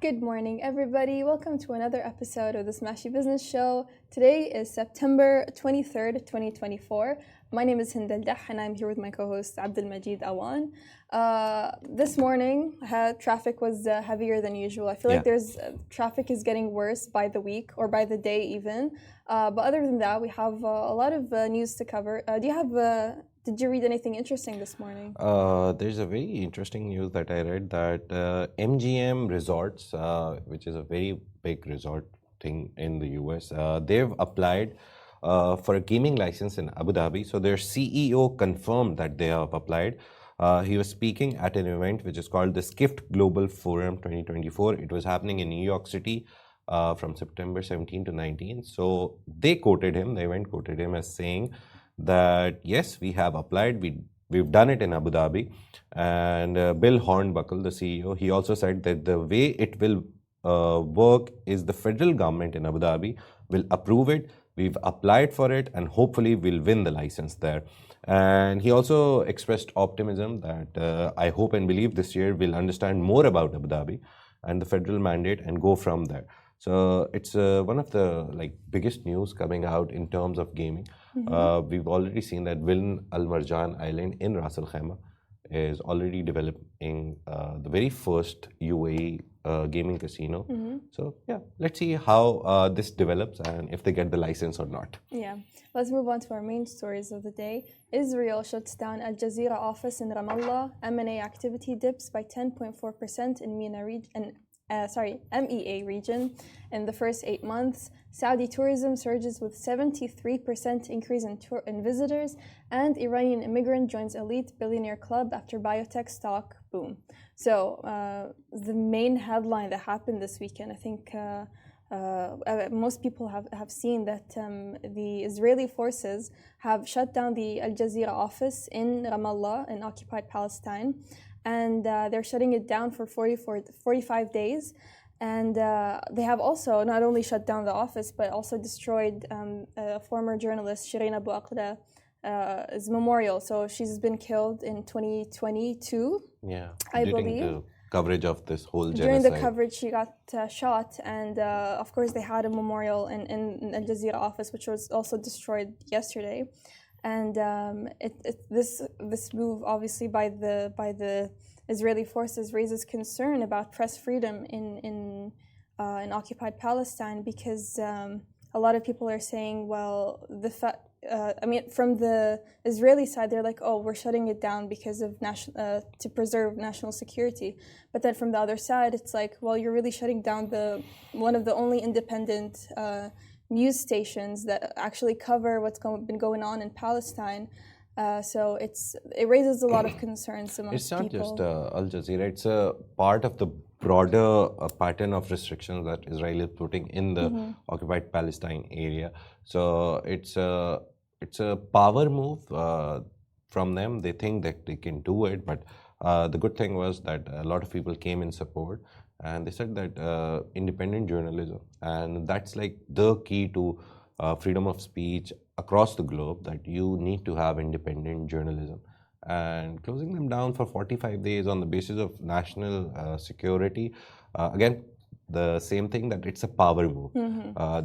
Good morning, everybody. Welcome to another episode of the Smashy Business Show. Today is September 23rd, 2024. My name is Hindal Dah, and I'm here with my co-host Abdul Majid Awan. This morning, traffic was heavier than usual. I feel like traffic is getting worse by the week or by the day even. But other than that, we have a lot of news to cover. Did you read anything interesting this morning? There's a very interesting news that I read that MGM Resorts, which is a very big resort thing in the US, they've applied for a gaming license in Abu Dhabi. So their CEO confirmed that they have applied. He was speaking at an event which is called the Skift Global Forum 2024. It was happening in New York City from September 17 to 19. So they quoted him, the event quoted him as saying that yes, we have applied, we've done it in Abu Dhabi. And Bill Hornbuckle, the CEO, he also said that the way it will work is the federal government in Abu Dhabi will approve it. We've applied for it and hopefully we'll win the license there. And he also expressed optimism that I hope and believe this year we'll understand more about Abu Dhabi and the federal mandate and go from there. So it's one of the biggest news coming out in terms of gaming. We've already seen that Wiln Al Marjan Island in Ras Al Khaimah is already developing the very first UAE gaming casino. So yeah, let's see how this develops and if they get the license or not. Yeah, let's move on to our main stories of the day. Israel shuts down Al Jazeera office in Ramallah. M&A activity dips by 10.4% in MEA region in the first 8 months. Saudi tourism surges with 73% increase in visitors, and Iranian Immigrant joins elite billionaire club after Biotech stock boom. So the main headline that happened this weekend, I think most people have seen that the Israeli forces have shut down the Al Jazeera office in Ramallah in occupied Palestine. And they're shutting it down for 45 days. And they have also not only shut down the office, but also destroyed a former journalist, Shireen Abu Akleh's memorial. So she's been killed in 2022, I believe. The coverage of this whole genocide. During the coverage, she got shot. And of course, they had a memorial in Al Jazeera office, which was also destroyed yesterday. And this move, obviously, by the Israeli forces raises concern about press freedom in occupied Palestine, because a lot of people are saying, well, from the Israeli side, they're like, oh, we're shutting it down because of to preserve national security. But then from the other side, it's like, well, you're really shutting down one of the only independent news stations that actually cover what's been going on in Palestine. So it raises a lot of concerns amongst people. It's not just Al Jazeera, it's a part of the broader pattern of restrictions that Israel is putting in the occupied Palestine area. So it's a power move from them. They think that they can do it, but the good thing was that a lot of people came in support. And they said that independent journalism, and that's like the key to freedom of speech across the globe, that you need to have independent journalism. And closing them down for 45 days on the basis of national security, again, the same thing, that it's a power move.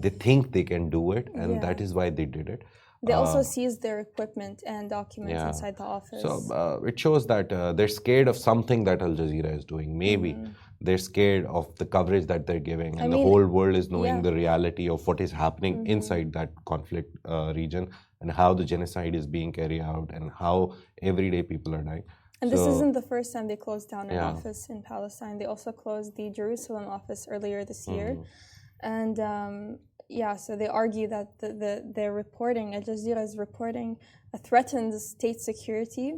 They think they can do it, and that is why they did it. They also seized their equipment and documents inside the office. So it shows that they're scared of something that Al Jazeera is doing. Maybe they're scared of the coverage that they're giving, and the whole world is knowing the reality of what is happening inside that conflict region, and how the genocide is being carried out, and how everyday people are dying. And this isn't the first time they closed down an office in Palestine. They also closed the Jerusalem office earlier this year. And so they argue that they're reporting, Al Jazeera is reporting, threatens state security.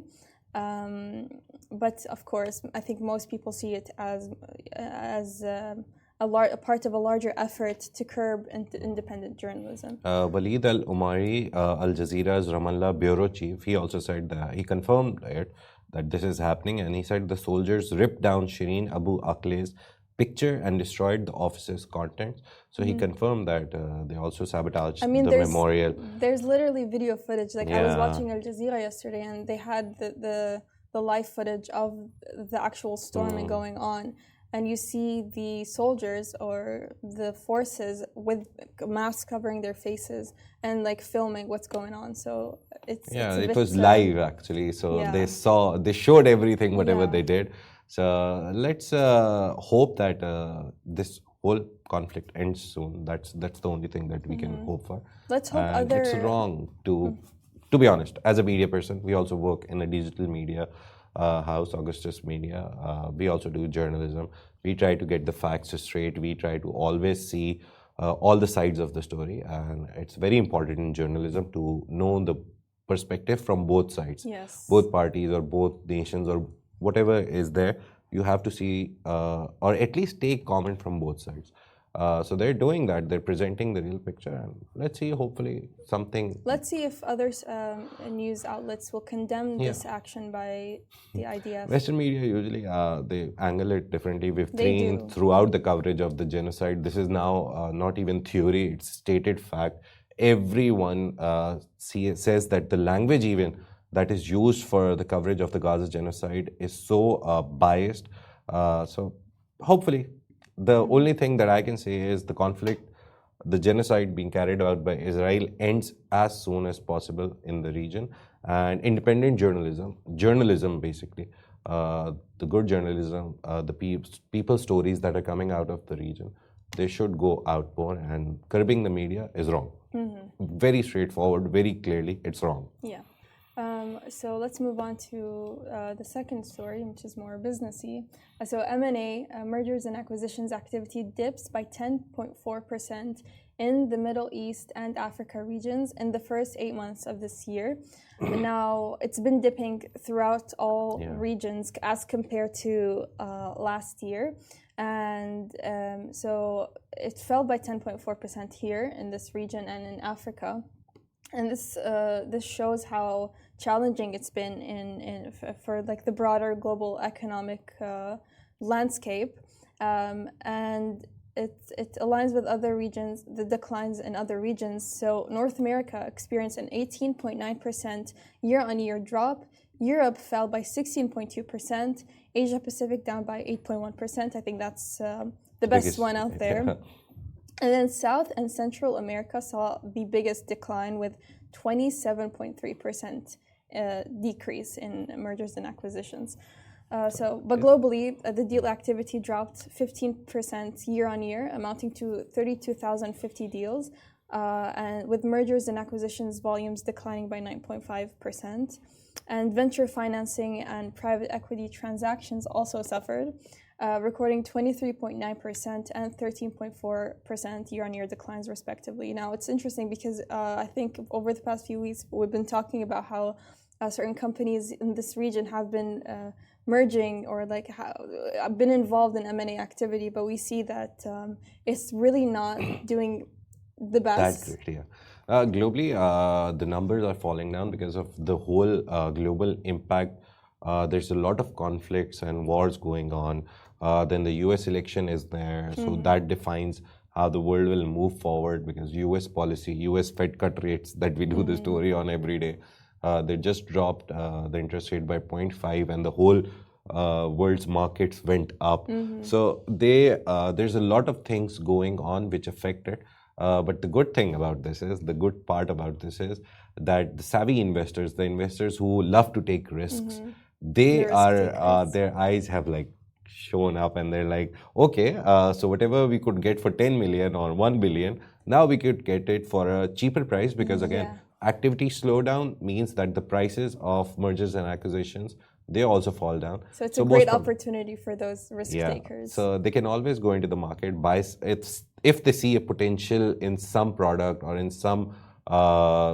But of course, I think most people see it as a part of a larger effort to curb independent journalism. Walid Al-Umari, Al Jazeera's Ramallah bureau chief, he also said that he confirmed that this is happening, and he said the soldiers ripped down Shireen Abu Akleh's picture and destroyed the office's contents. So he confirmed that they also sabotaged the memorial. There's literally video footage. I was watching Al Jazeera yesterday, and they had the live footage of the actual storming going on. and you see the soldiers or the forces with masks covering their faces and like filming what's going on. So it's Yeah, a it bit, was live actually. So yeah. they showed everything, whatever Yeah. they did. So let's hope that this whole conflict ends soon. That's the only thing that we can hope for. Let's hope And it's wrong to be honest, as a media person, we also work in a digital media house, Augustus Media. We also do journalism. We try to get the facts straight. We try to always see all the sides of the story. And it's very important in journalism to know the perspective from both sides, Yes. both parties or both nations or whatever is there. You have to see or at least take comment from both sides. So they're doing that. They're presenting the real picture, and let's see. Hopefully, something. Let's see if other news outlets will condemn this action by the IDF. Western media usually they angle it differently. We've They seen do. throughout the coverage of the genocide. This is now not even theory; it's stated fact. Everyone says that the language even that is used for the coverage of the Gaza genocide is so biased. So hopefully, the only thing that I can say is the conflict, the genocide being carried out by Israel ends as soon as possible in the region, and independent journalism basically, the good journalism, the people stories that are coming out of the region, they should go out more, and curbing the media is wrong. Very straightforward, very clearly, it's wrong. Yeah. So let's move on to the second story, which is more businessy. So MEA, mergers and acquisitions activity, dips by 10.4% in the Middle East and Africa regions in the first 8 months of this year. Now, it's been dipping throughout all regions as compared to last year. And so it fell by 10.4% here in this region and in Africa. And this shows how challenging it's been for like the broader global economic landscape, and it aligns with other regions, the declines in other regions. So North America experienced an 18.9% year-on-year drop. Europe fell by 16.2%. Asia Pacific down by 8.1%. I think that's the best one out there. Yeah. And then South and Central America saw the biggest decline with 27.3% decrease in mergers and acquisitions. But globally, the deal activity dropped 15% year on year, amounting to 32,050 deals, and with mergers and acquisitions volumes declining by 9.5%. And venture financing and private equity transactions also suffered, recording 23.9% and 13.4% year-on-year declines, respectively. Now, it's interesting because I think over the past few weeks, we've been talking about how certain companies in this region have been merging or like been involved in M&A activity, but we see that it's really not doing the best. That great, yeah. Globally, the numbers are falling down because of the whole global impact. There's a lot of conflicts and wars going on. Then the US election is there, so that defines how the world will move forward, because US policy, US Fed cut rates that we do the story on every day, they just dropped the interest rate by 0.5, and the whole world's markets went up. So there's a lot of things going on which affect it. But the good part about this is that the savvy investors, the investors who love to take risks, their eyes have like shown up, and they're like, okay, so whatever we could get for 10 million or 1 billion, now we could get it for a cheaper price, because again, activity slowdown means that the prices of mergers and acquisitions, they also fall down. So it's a great opportunity for those risk takers. So they can always go into the market, buy if they see a potential in some product or in some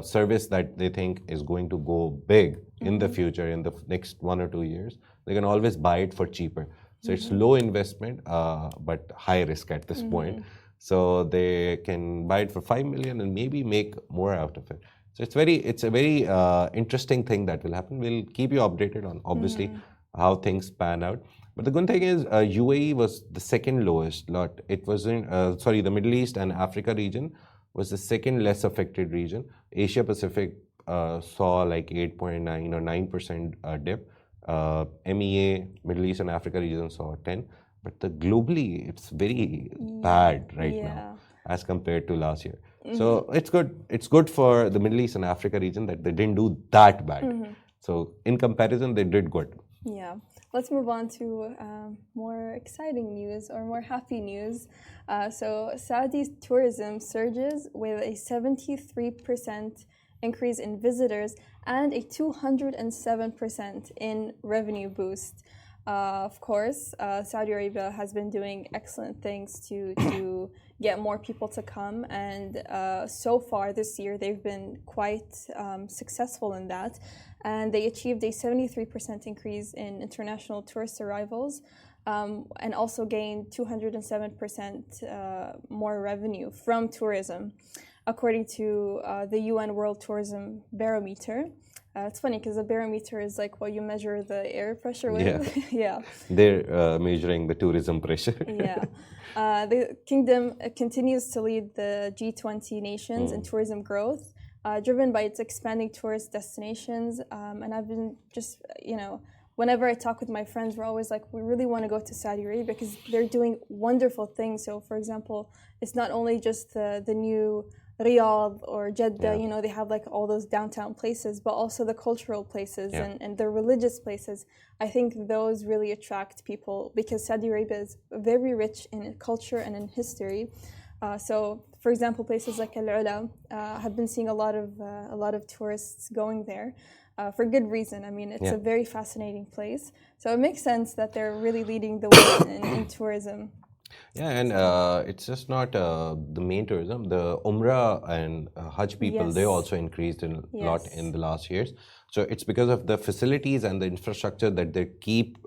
service that they think is going to go big in the future, in the next 1 or 2 years, they can always buy it for cheaper. So it's low investment, but high risk at this point. So they can buy it for 5 million and maybe make more out of it. So it's a very interesting thing that will happen. We'll keep you updated on obviously how things pan out. But the good thing is UAE was the second lowest lot. It wasn't the Middle East and Africa region was the second less affected region. Asia Pacific saw like 8.9 or 9% dip. MEA, Middle East and Africa region saw 10. but globally it's very bad right now as compared to last year. So it's good. It's good for the Middle East and Africa region that they didn't do that bad. So in comparison, they did good. Yeah. Let's move on to more exciting news or more happy news. So Saudi's tourism surges with a 73% increase in visitors and a 207% in revenue boost. Of course, Saudi Arabia has been doing excellent things to get more people to come, and so far this year they've been quite successful in that, and they achieved a 73% increase in international tourist arrivals, and also gained 207% more revenue from tourism, according to the UN World Tourism Barometer. It's funny because a barometer is like what you measure the air pressure with. Yeah. They're measuring the tourism pressure. Yeah. The kingdom continues to lead the G20 nations in tourism growth, driven by its expanding tourist destinations. And I've been just, whenever I talk with my friends, we're always like, we really want to go to Saudi Arabia because they're doing wonderful things. So, for example, it's not only just the new Riyadh or Jeddah, they have like all those downtown places, but also the cultural places and the religious places. I think those really attract people because Saudi Arabia is very rich in culture and in history. So, for example, places like Al-Ula have been seeing a lot of tourists going there for good reason. I mean, it's a very fascinating place. So it makes sense that they're really leading the way in tourism. Yeah, and it's just not the main tourism. The Umrah and Hajj people, they also increased a lot in the last years. So it's because of the facilities and the infrastructure that they keep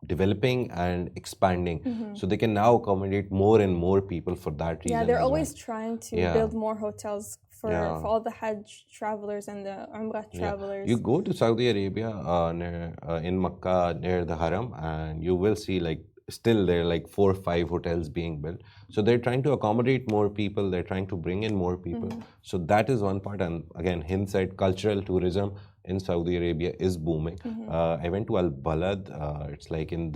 developing and expanding. So they can now accommodate more and more people for that reason. Yeah, they're always trying to build more hotels for all the Hajj travelers and the Umrah travelers. You go to Saudi Arabia in Makkah near the Haram, and you will see still there are like 4 or 5 hotels being built. So they're trying to accommodate more people. They're trying to bring in more people. So that is one part. And again, Hind said cultural tourism in Saudi Arabia is booming. I went to Al Balad. It's like in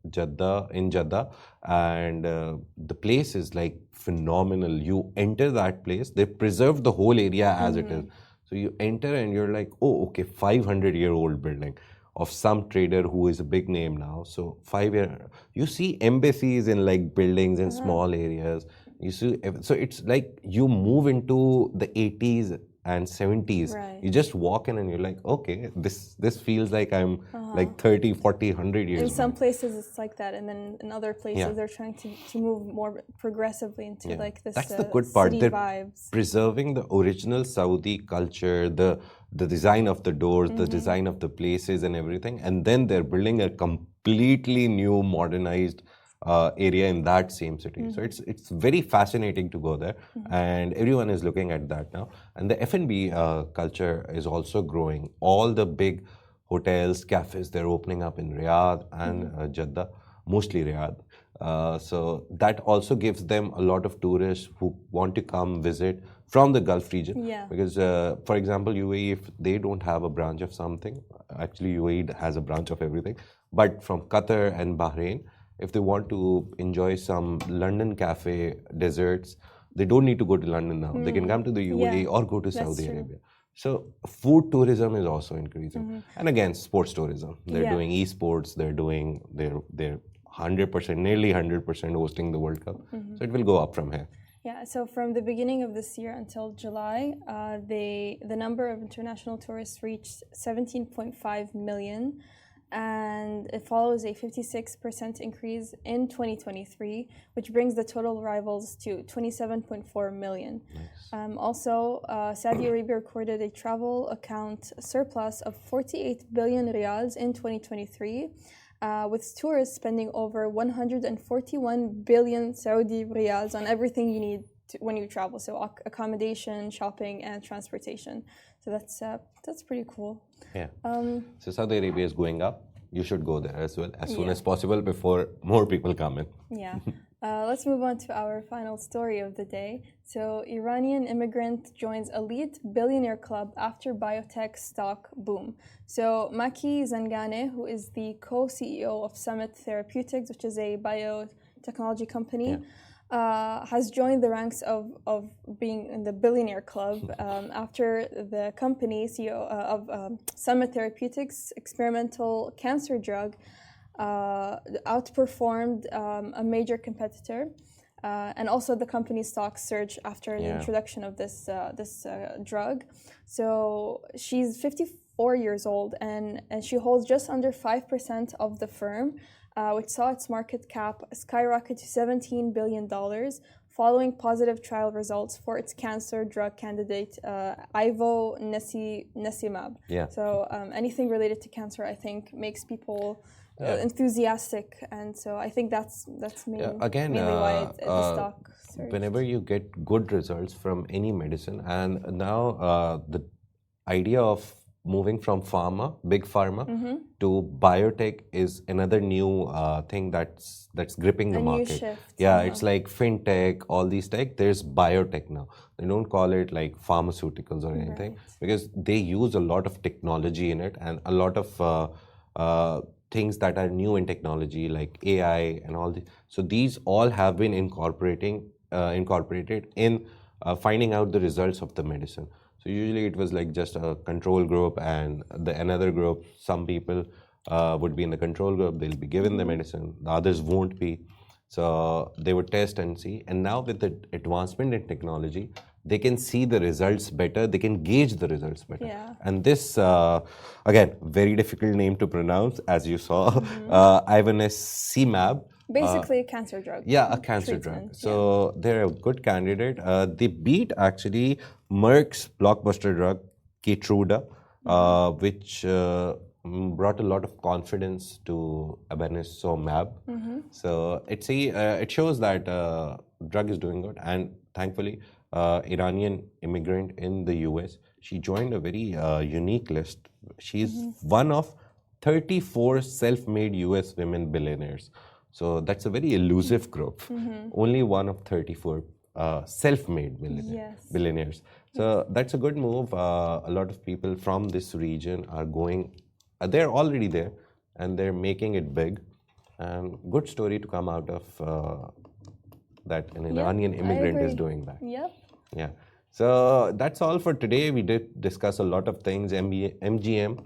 Jeddah, and the place is like phenomenal. You enter that place. They preserved the whole area as it is. So you enter and you're like, oh, okay, 500-year-old building of some trader who is a big name now. So you see embassies in like buildings in small areas. You see, so it's like you move into the 80s and 70s. You just walk in and you're like, okay, this feels like I'm like 30, 40, 100 years. In some places it's like that, and then in other places they're trying to move more progressively into like this That's the good part. city They're vibes. Preserving the original Saudi culture, the design of the doors, the design of the places and everything, and then they're building a completely new modernized area in that same city. So it's very fascinating to go there, and everyone is looking at that now. And the F&B culture is also growing. All the big hotels, cafes, they're opening up in Riyadh and Jeddah, mostly Riyadh. So that also gives them a lot of tourists who want to come visit from the Gulf region. Because, for example, UAE, if they don't have a branch of something, actually UAE has a branch of everything. But from Qatar and Bahrain, if they want to enjoy some London cafe desserts, they don't need to go to London now. They can come to the UAE or go to Saudi Arabia. So food tourism is also increasing. And again, sports tourism. They're doing esports. They're 100%, nearly 100% hosting the World Cup. So it will go up from here. Yeah, so from the beginning of this year until July, the number of international tourists reached 17.5 million. And it follows a 56% increase in 2023, which brings the total arrivals to 27.4 million. Also, Saudi Arabia recorded a travel account surplus of 48 billion riyals in 2023, with tourists spending over 141 billion Saudi riyals on everything you need when you travel, so accommodation, shopping, and transportation. So that's pretty cool. So Saudi Arabia is going up. You should go there as well as soon as possible before more people come in. Let's move on to our final story of the day. So, Iranian immigrant joins elite billionaire club after biotech stock boom. So, Maki Zanganeh, who is the co-CEO of Summit Therapeutics, which is a biotechnology company, has joined the ranks of being in the billionaire club after the company CEO of Summit Therapeutics experimental cancer drug outperformed a major competitor, and also the company's stock surged after the introduction of this drug. So she's 54 years old, and she holds just under 5% of the firm, which saw its market cap skyrocket to $17 billion following positive trial results for its cancer drug candidate, ivonescimab. So anything related to cancer, I think, makes people enthusiastic, and so I think that's mainly why the stock surged. Whenever you get good results from any medicine, and now the idea of moving from big pharma, to biotech is another new thing that's gripping the market. Shift, it's like fintech, all these tech. There's biotech now. They don't call it like pharmaceuticals or anything, because they use a lot of technology in it, and a lot of things that are new in technology like AI and all this. So these all have been incorporated in finding out the results of the medicine. So usually it was like just a control group, and another group, some people would be in the control group, they'll be given the medicine, the others won't be. So they would test and see. And now with the advancement in technology, they can see the results better, they can gauge the results better. And this, again, very difficult name to pronounce, as you saw, ivonescimab. Basically a cancer drug. A cancer drug. So they're a good candidate. They beat actually Merck's blockbuster drug, Keytruda, which brought a lot of confidence to ivonescimab. So it shows that drug is doing good, and thankfully, Iranian immigrant in the US, she joined a very unique list. She's one of 34 self-made US women billionaires. So that's a very elusive group. Only one of 34 self-made billionaires. So that's a good move. A lot of people from this region are going, they're already there, and they're making it big. And good story to come out of that an Iranian immigrant is doing that. So that's all for today. We did discuss a lot of things. MGM,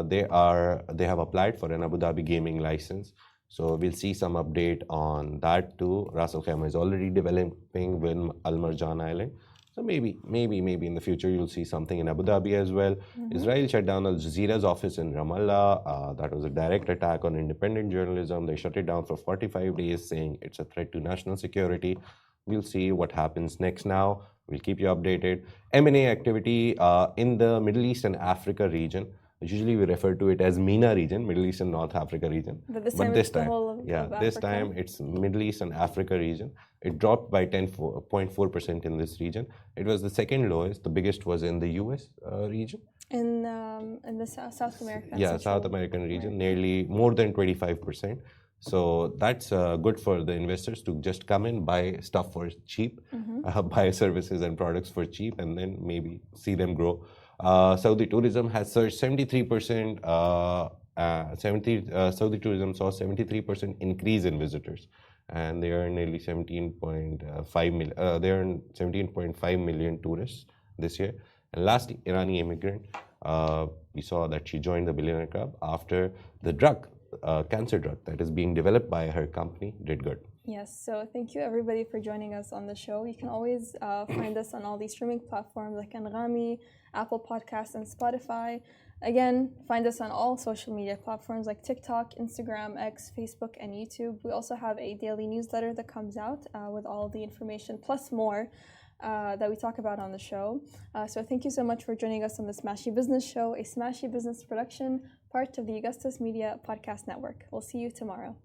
they have applied for an Abu Dhabi gaming license. So we'll see some update on that too. Ras Al Khaimah is already developing with Al Marjan Island. So maybe in the future you'll see something in Abu Dhabi as well. Israel shut down Al Jazeera's office in Ramallah. That was a direct attack on independent journalism. They shut it down for 45 days, saying it's a threat to national security. We'll see what happens next now. We'll keep you updated. M&A activity in the Middle East and Africa region. Usually we refer to it as MENA region, Middle East and North Africa region. But this time, this time it's Middle East and Africa region. It dropped by 10.4% in this region. It was the second lowest. The biggest was in the US region. In the South America. South American region, nearly more than 25%. So that's good for the investors to just come in, buy stuff for cheap, buy services and products for cheap, and then maybe see them grow. Saudi tourism has surged 73%. Saudi tourism saw 73% increase in visitors, and they earned nearly 17.5 million. They earned 17.5 million tourists this year. And lastly, Iranian immigrant, we saw that she joined the Billionaire Club after the cancer drug that is being developed by her company did good. Yes, so thank you everybody for joining us on the show. You can always find us on all these streaming platforms like Anghami, Apple Podcasts, and Spotify. Again, find us on all social media platforms like TikTok, Instagram, X, Facebook, and YouTube. We also have a daily newsletter that comes out with all the information plus more that we talk about on the show. So thank you so much for joining us on the Smashy Business Show, a Smashy Business production, part of the Augustus Media Podcast Network. We'll see you tomorrow.